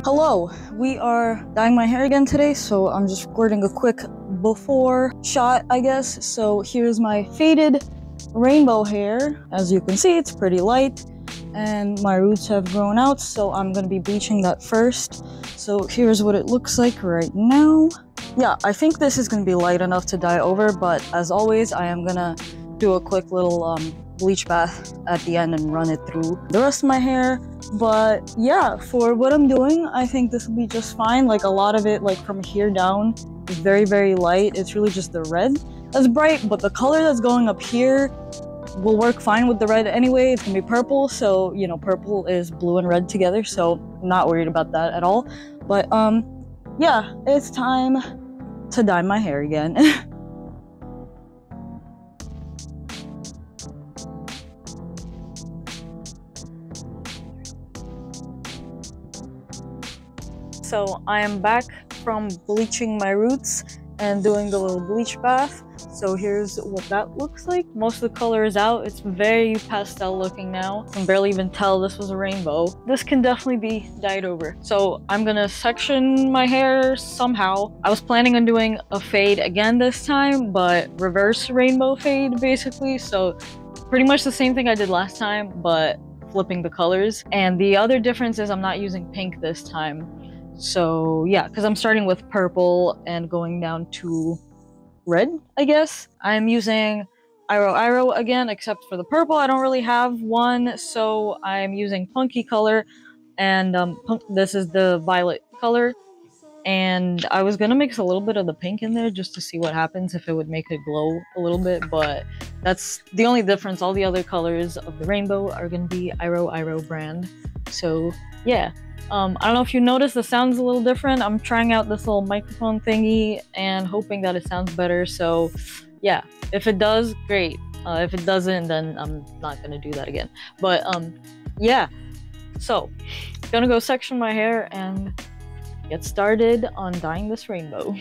Hello, we are dyeing my hair again today, so I'm just recording a quick before shot, I guess. So here's my faded rainbow hair. As you can see, it's pretty light and my roots have grown out, so I'm gonna be bleaching that first. So here's what it looks like right now. Yeah, I think this is gonna be light enough to dye over, but as always, I am gonna do a quick little bleach bath at the end and run it through the rest of my hair. But yeah, for what I'm doing, I think this will be just fine. Like a lot of it, like from here down, is very, very light. It's really just the red that's bright, but the color that's going up here will work fine with the red anyway. It's gonna be purple, so you know, purple is blue and red together, so I'm not worried about that at all. But yeah, it's time to dye my hair again. So I am back from bleaching my roots and doing the little bleach bath. So here's what that looks like. Most of the color is out. It's very pastel looking now. I can barely even tell this was a rainbow. This can definitely be dyed over. So I'm gonna section my hair somehow. I was planning on doing a fade again this time, but reverse rainbow fade basically. So pretty much the same thing I did last time, but flipping the colors. And the other difference is I'm not using pink this time. So yeah, because I'm starting with purple and going down to red, I guess. I'm using Iroiro again, except for the purple. I don't really have one, so I'm using Punky Color, and this is the violet color. And I was gonna mix a little bit of the pink in there just to see what happens, if it would make it glow a little bit, but that's the only difference. All the other colors of the rainbow are gonna be Iroiro brand. So yeah. I don't know if you noticed, the sound's a little different. I'm trying out this little microphone thingy and hoping that it sounds better. So yeah, if it does, great. If it doesn't, then I'm not gonna do that again. But yeah, so gonna go section my hair and get started on dyeing this rainbow.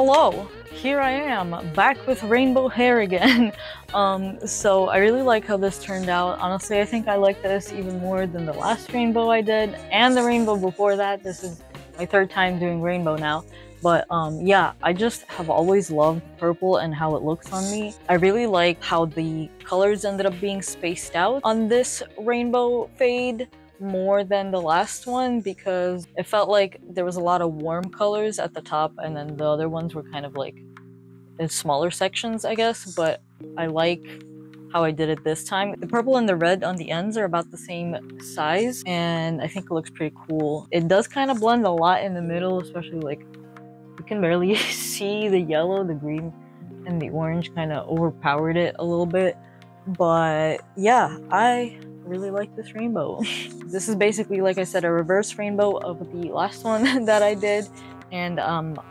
hello! Here I am, back with rainbow hair again. So I really like how this turned out. Honestly, I think I like this even more than the last rainbow I did, and the rainbow before that. This is my third time doing rainbow now. But yeah, I just have always loved purple and how it looks on me. I really like how the colors ended up being spaced out on this rainbow fade more than the last one, because it felt like there was a lot of warm colors at the top and then the other ones were kind of like in smaller sections, I guess. But I like how I did it this time. The purple and the red on the ends are about the same size, and I think it looks pretty cool. It does kind of blend a lot in the middle, especially like you can barely see the yellow, the green, and the orange kind of overpowered it a little bit. But yeah, I really like this rainbow. This is basically, like I said, a reverse rainbow of the last one that I did, and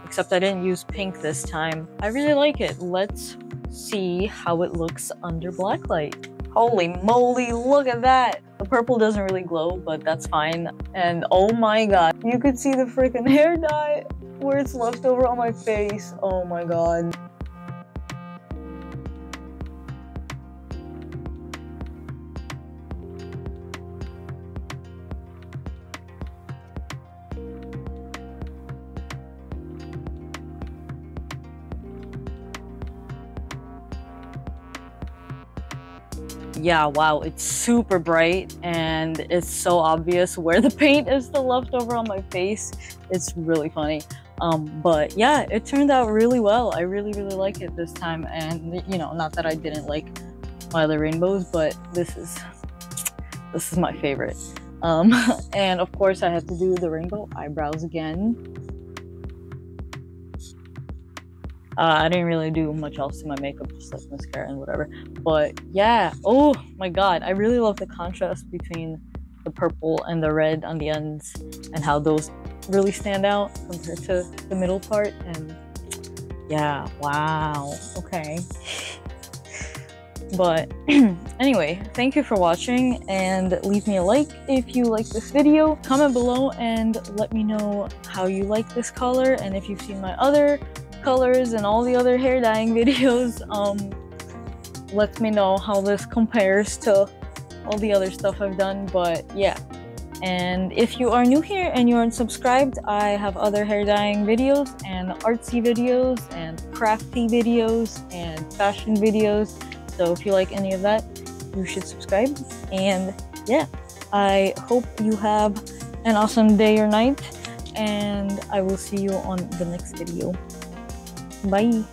except I didn't use pink this time. I really like it. Let's see how it looks under black light. Holy moly, look at that! The purple doesn't really glow, but that's fine. And oh my god, you could see the freaking hair dye where it's left over on my face. Oh my god. Yeah, wow, it's super bright and it's so obvious where the paint is still left over on my face. It's really funny. But yeah, it turned out really well. I really like it this time, and you know, not that I didn't like my other rainbows, but this is my favorite. And of course I had to do the rainbow eyebrows again. I didn't really do much else to my makeup, just like mascara and whatever. But yeah, oh my god, I really love the contrast between the purple and the red on the ends and how those really stand out compared to the middle part. And yeah, wow, okay. But anyway, thank you for watching, and leave me a like if you like this video. Comment below and let me know how you like this color, and if you've seen my other colors and all the other hair dyeing videos. Let me know how this compares to all the other stuff I've done. But yeah, and if you are new here and you aren't subscribed, I have other hair dyeing videos and artsy videos and crafty videos and fashion videos, so if you like any of that, you should subscribe. And yeah, I hope you have an awesome day or night, and I will see you on the next video. Bye.